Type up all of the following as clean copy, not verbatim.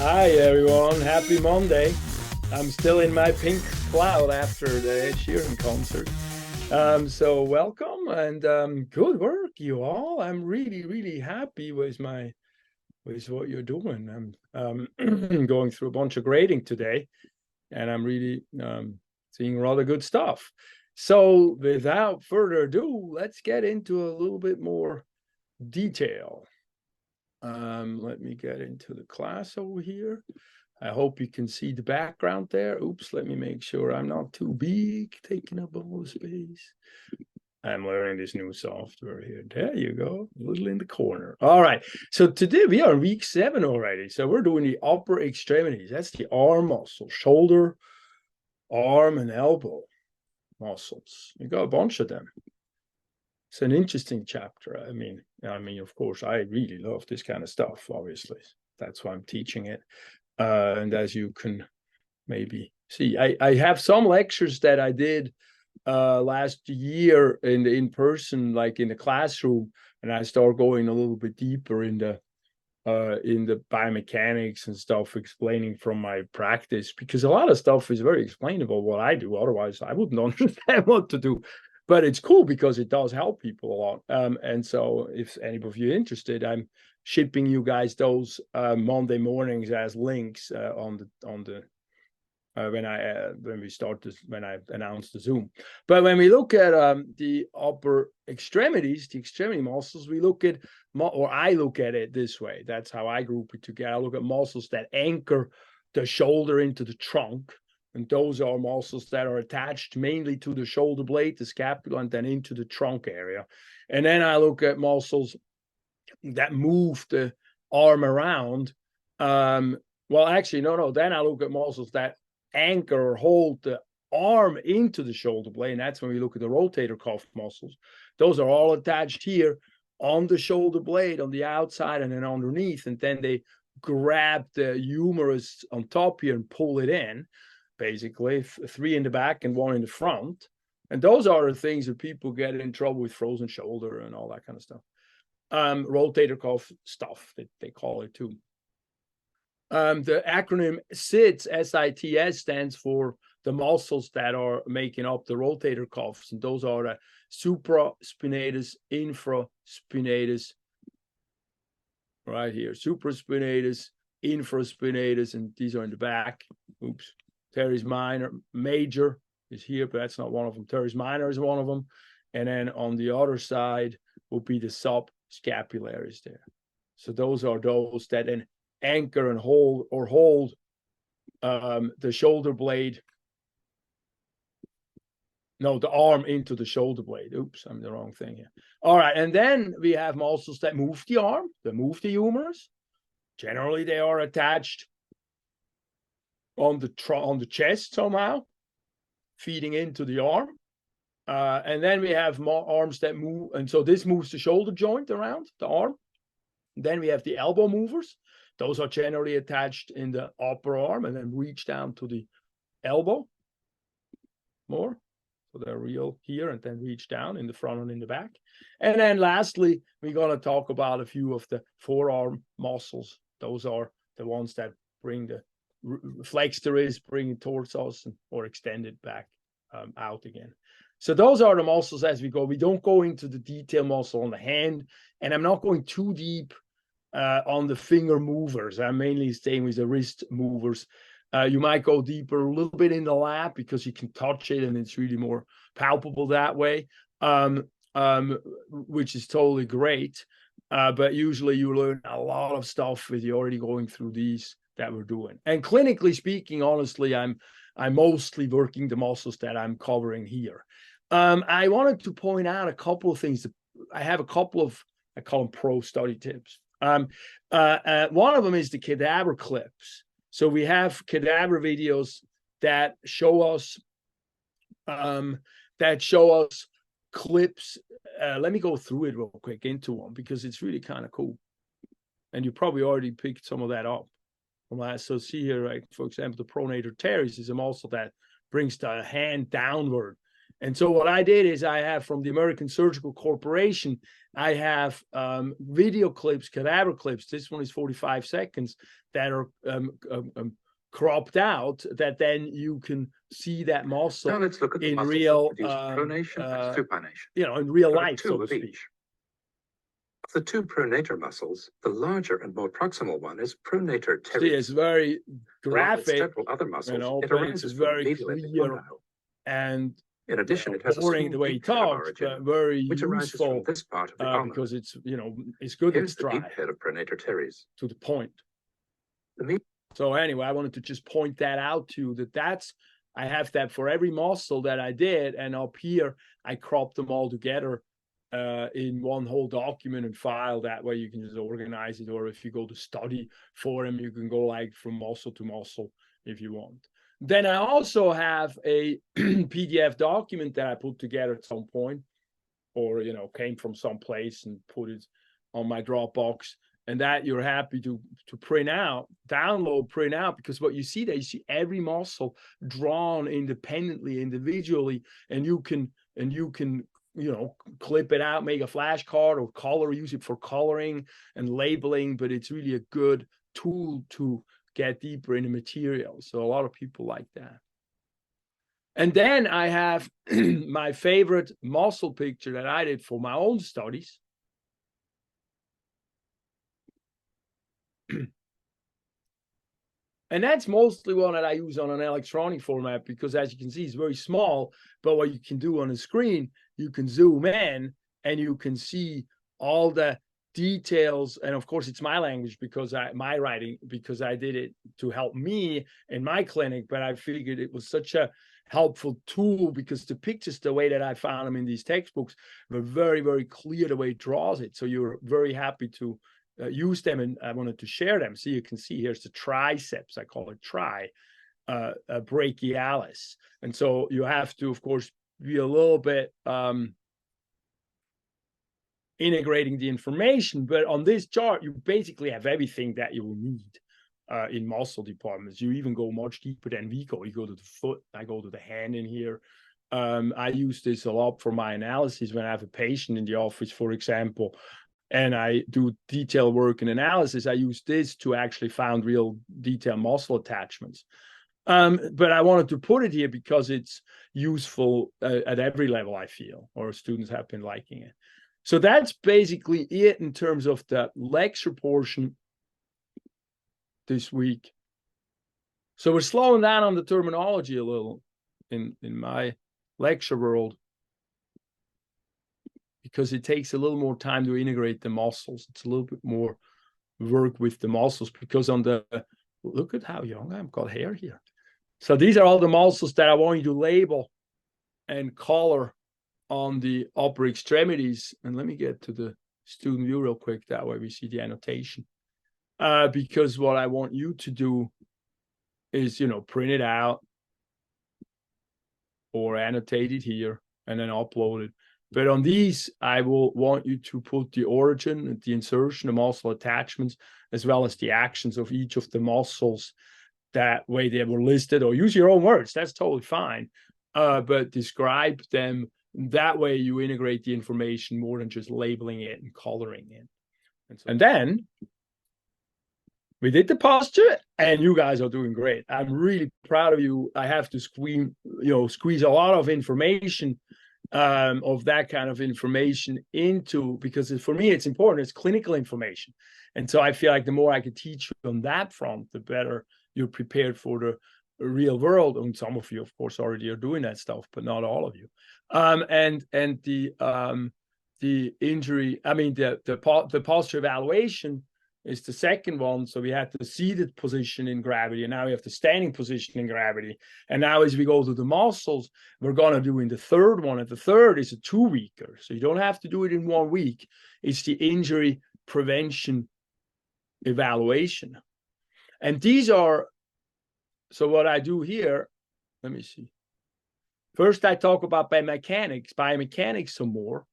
Hi everyone, happy Monday. I'm still in my pink cloud after the Ed Sheeran concert. So welcome and good work, you all. I'm really happy with what you're doing. I'm going through a bunch of grading today, and I'm really seeing rather good stuff. So without further ado, let's get into a little bit more detail. Let me get into the class over here. I hope you can see the background there. Oops, let me make sure I'm not too big, taking up all the space. I'm learning this new software here. There you go, a little in the corner. All right, so today we are week 7 already. So we're doing the upper extremities. That's the arm muscle, shoulder, arm, and elbow muscles. We got a bunch of them. It's an interesting chapter. Of course, I really love this kind of stuff, obviously. That's why I'm teaching it. And as you can maybe see, I have some lectures that I did last year in person, like in the classroom, and I start going a little bit deeper in the biomechanics and stuff, explaining from my practice, because a lot of stuff is very explainable what I do. Otherwise, I wouldn't understand what to do. But it's cool because it does help people a lot. And so if any of you are interested, I'm shipping you guys those Monday mornings as links on the when I announce the Zoom. But when we look at the upper extremities, the extremity muscles, we look at, or I look at it this way. That's how I group it together. I look at muscles that anchor the shoulder into the trunk. And those are muscles that are attached mainly to the shoulder blade, the scapula, and then into the trunk area. And then I look at muscles that move the arm around. Well, actually, no. Then I look at muscles that anchor or hold the arm into the shoulder blade. And that's when we look at the rotator cuff muscles. Those are all attached here on the shoulder blade on the outside and then underneath. And then they grab the humerus on top here and pull it in. Basically, 3 in the back and 1 in the front. And those are the things that people get in trouble with, frozen shoulder and all that kind of stuff. Rotator cuff stuff, they call it too. The acronym SITS, S-I-T-S, stands for the muscles that are making up the rotator cuffs. And those are the supraspinatus, infraspinatus, right here, supraspinatus, infraspinatus, and these are in the back. Oops. Teres major is here, but that's not one of them. Teres minor is one of them. And then on the other side will be the subscapularis there. So those are those that then anchor and hold the shoulder blade. No, the arm into the shoulder blade. Oops, I'm the wrong thing here. All right, and then we have muscles that move the arm, that move the humerus. Generally, they are attached on the chest somehow, feeding into the arm. And then we have more arms that move. And so this moves the shoulder joint around the arm. And then we have the elbow movers. Those are generally attached in the upper arm and then reach down to the elbow more. So they're real here and then reach down in the front and in the back. And then lastly, we're going to talk about a few of the forearm muscles. Those are the ones that bring the flex the wrist, bring it towards us, or extend it back out again. So those are the muscles as we go. We don't go into the detail muscle on the hand, and I'm not going too deep on the finger movers. I'm mainly staying with the wrist movers. You might go deeper a little bit in the lap because you can touch it and it's really more palpable that way, which is totally great. But usually you learn a lot of stuff with you already going through these that we're doing. And clinically speaking, honestly, I'm mostly working the muscles that I'm covering here. I wanted to point out a couple of things. I have a couple of, I call them pro study tips. One of them is the cadaver clips. So we have cadaver videos that show us clips. Let me go through it real quick into one because it's really kind of cool. And you probably already picked some of that up. So see here, right, for example, the pronator teres is a muscle that brings the hand downward. And so what I did is I have from the American Surgical Corporation, I have video clips, cadaver clips. This one is 45 seconds that are cropped out that then you can see that muscle now let's look at the in muscles real pronation and supination. you know, in real There are life, two so to of speak. each. Of the two pronator muscles, the larger and more proximal one is pronator teres. See, it's very Along with graphic, several other muscles, you know, it but it's arises from the very medial clear epicondyle. and In addition, it has a boring small the way he deep head of talks, origin, but very which arises from useful this part of the ulna. because it's, you know, it's good. Here's It's the dry deep head of pronator teres. to the point. The So anyway, I wanted to just point that out to you, that's I have that for every muscle that I did, and up here I cropped them all together in one whole document and file. That way you can just organize it, or if you go to study for them, you can go like from muscle to muscle if you want. Then I also have a PDF document that I put together at some point, or, you know, came from some place and put it on my Dropbox, and that you're happy to print out, download, print out, because what you see there, you see every muscle drawn independently, individually, and you can, you know, clip it out, make a flashcard or color, use it for coloring and labeling, but it's really a good tool to get deeper in the material. So a lot of people like that. And then I have my favorite muscle picture that I did for my own studies. And that's mostly one that I use on an electronic format, because as you can see, it's very small, but what you can do on the screen, you can zoom in and you can see all the details. And of course, it's my language, because my writing, because I did it to help me in my clinic, but I figured it was such a helpful tool, because the pictures, the way that I found them in these textbooks, were very, very clear the way it draws it. So you're very happy to use them, and I wanted to share them. So you can see here's the triceps, I call it brachialis. And so you have to, of course, be a little bit integrating the information, but on this chart, you basically have everything that you will need in muscle departments. You even go much deeper than we go. You go to the foot, I go to the hand in here. I use this a lot for my analysis when I have a patient in the office, for example, and I do detailed work and analysis. I use this to actually find real detailed muscle attachments. But I wanted to put it here because it's useful at every level, I feel, or students have been liking it. So that's basically it in terms of the lecture portion this week. So we're slowing down on the terminology a little in my lecture world, because it takes a little more time to integrate the muscles. It's a little bit more work with the muscles, because on the, look at how young I've got hair here. So these are all the muscles that I want you to label and color on the upper extremities. And let me get to the student view real quick. That way we see the annotation. Because what I want you to do is, you know, print it out or annotate it here and then upload it. But on these, I will want you to put the origin, the insertion, the muscle attachments, as well as the actions of each of the muscles. That way they were listed, or use your own words. That's totally fine. But describe them. That way you integrate the information more than just labeling it and coloring it. And then we did the posture, and you guys are doing great. I'm really proud of you. I have to squeeze a lot of information, of that kind of information into, because for me, it's important. It's clinical information. And so I feel like the more I can teach you on that front, the better you're prepared for the real world. And some of you, of course, already are doing that stuff, but not all of you. And the injury, I mean, the posture evaluation is the second one. So we had the seated position in gravity, and now we have the standing position in gravity. And now as we go to the muscles, we're going to do in the third one. And the third is a 2-weeker. So you don't have to do it in 1 week. It's the injury prevention evaluation. And these are, so what I do here, let me see. First, I talk about biomechanics some more.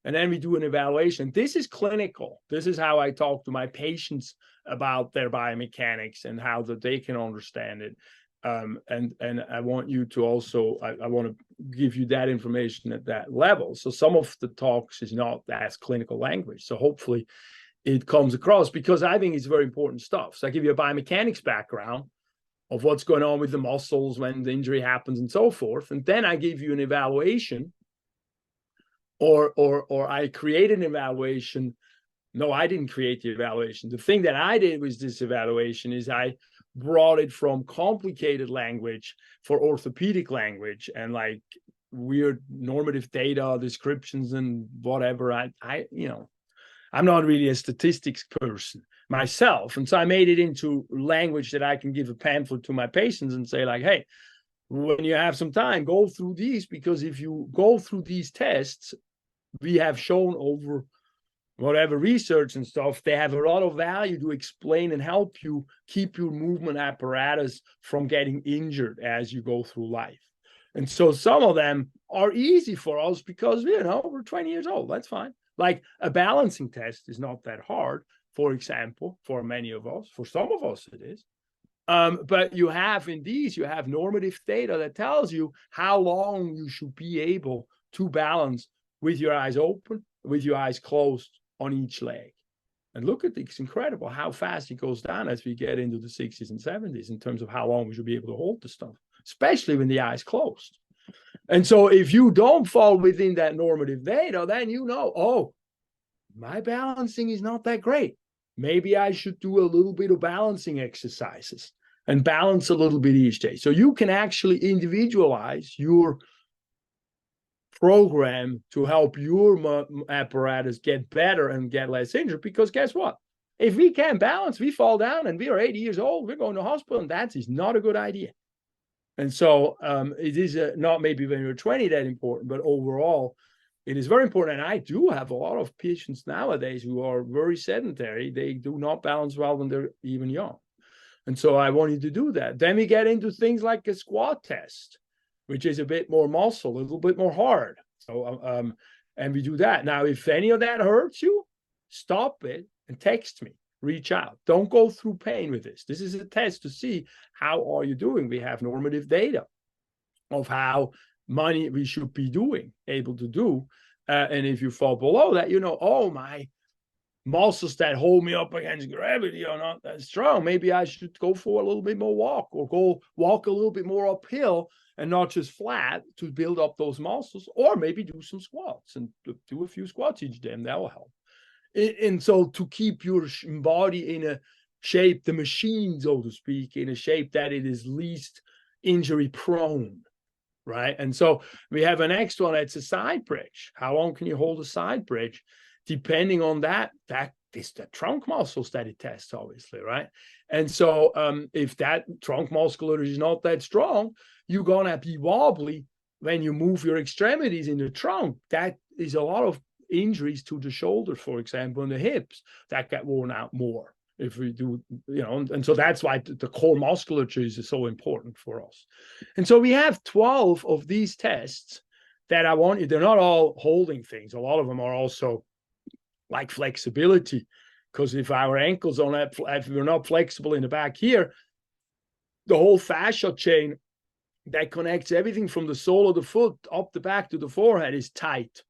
And then we do an evaluation. This is clinical. This is how I talk to my patients about their biomechanics and how that they can understand it. And I want you to also, I want to give you that information at that level. So some of the talks is not as clinical language. So hopefully it comes across, because I think it's very important stuff. So I give you a biomechanics background of what's going on with the muscles when the injury happens and so forth. And then I give you an evaluation, or I create an evaluation. No, I didn't create the evaluation. The thing that I did with this evaluation is I brought it from complicated language for orthopedic language and like weird normative data descriptions and whatever. I'm not really a statistics person myself. And so I made it into language that I can give a pamphlet to my patients and say like, hey, when you have some time, go through these, because if you go through these tests, we have shown over whatever research and stuff, they have a lot of value to explain and help you keep your movement apparatus from getting injured as you go through life. And so some of them are easy for us because, we're 20 years old. That's fine. Like a balancing test is not that hard, for example, for many of us. For some of us, it is. But you have normative data that tells you how long you should be able to balance with your eyes open, with your eyes closed on each leg. And look at it's incredible how fast it goes down as we get into the 60s and 70s in terms of how long we should be able to hold the stuff, especially when the eye's closed. And so if you don't fall within that normative data, then oh, my balancing is not that great. Maybe I should do a little bit of balancing exercises and balance a little bit each day. So you can actually individualize your program to help your apparatus get better and get less injured, because guess what? If we can't balance, we fall down and we are 80 years old, we're going to hospital, and that is not a good idea. And so it is not maybe when you're 20 that important, but overall, it is very important. And I do have a lot of patients nowadays who are very sedentary. They do not balance well when they're even young. And so I wanted to do that. Then we get into things like a squat test, which is a bit more muscle, a little bit more hard. So, and we do that. Now, if any of that hurts you, stop it and text me, reach out. Don't go through pain with this. This is a test to see how are you doing. We have normative data of how many we should be able to do. And if you fall below that, oh, my muscles that hold me up against gravity are not that strong. Maybe I should go for a little bit more walk, or go walk a little bit more uphill and not just flat to build up those muscles, or maybe do some squats and do a few squats each day, and that will help. And so to keep your body in a shape, the machine, so to speak, in a shape that it is least injury prone, right? And so we have a next one. It's a side bridge. How long can you hold a side bridge? Depending on that is the trunk muscles that it tests, obviously, right? And so if that trunk musculature is not that strong, you're gonna be wobbly when you move your extremities in the trunk. That is a lot of injuries to the shoulder, for example, and the hips that get worn out more if we do, and so that's why the core musculature is so important for us. And so we have 12 of these tests that I want you. They're not all holding things. A lot of them are also like flexibility, because if our ankles are not, if we're not flexible in the back here, the whole fascia chain that connects everything from the sole of the foot up the back to the forehead is tight.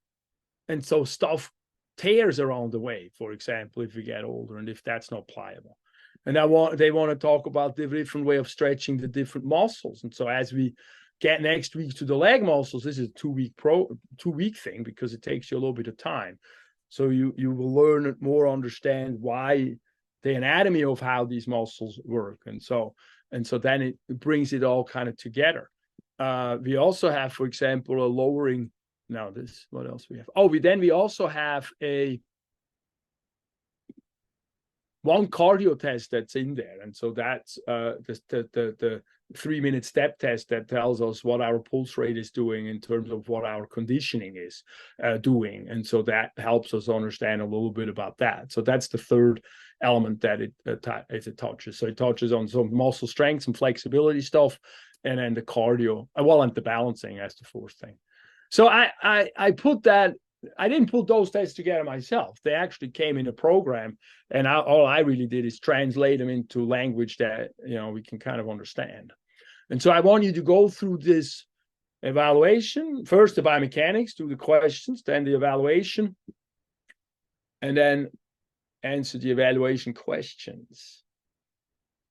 And so stuff tears around the way, for example, if we get older and if that's not pliable. And they want to talk about the different way of stretching the different muscles. And so as we get next week to the leg muscles, this is a 2-week thing, because it takes you a little bit of time. So you will learn more, understand why the anatomy of how these muscles work. And so then it brings it all kind of together. We also have, for example, a lowering. Now this, what else we have? Oh, we also have one cardio test that's in there. And so that's the 3-minute step test that tells us what our pulse rate is doing in terms of what our conditioning is doing. And so that helps us understand a little bit about that. So that's the third element that it touches. So it touches on some muscle strength, some flexibility stuff, and then the cardio, and the balancing as the fourth thing. So I put that. I didn't put those tests together myself. They actually came in a program, and all I really did is translate them into language that we can kind of understand. And so I want you to go through this evaluation. First the biomechanics, do the questions, then the evaluation, and then answer the evaluation questions.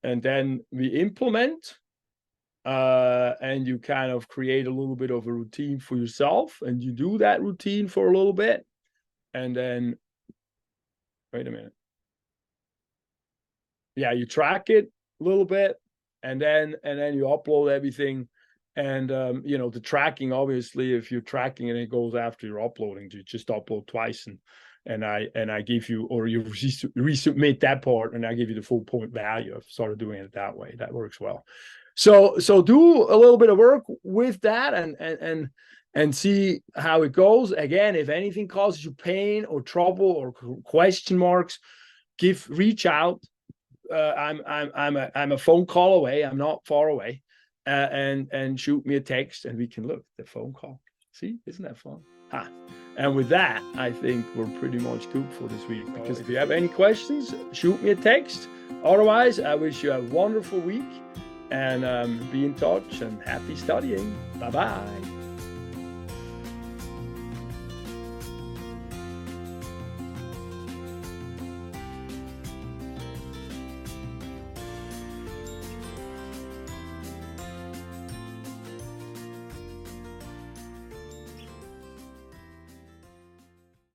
And then we implement, and you kind of create a little bit of a routine for yourself, and you do that routine for a little bit, and then, wait a minute. Yeah, you track it a little bit, and then you upload everything. And the tracking, obviously, if you're tracking and it goes after you're uploading, you just upload twice, and I give you, or you resubmit that part, and I give you the full point value. I've started doing it that way. That works well. So do a little bit of work with that, and see how it goes. Again, if anything causes you pain or trouble or question marks, reach out. I'm a phone call away. I'm not far away. And shoot me a text, and we can look at the phone call. See, isn't that fun? And with that, I think we're pretty much good for this week, because if you have any questions, shoot me a text. Otherwise, I wish you a wonderful week, and be in touch, and happy studying. Bye-bye.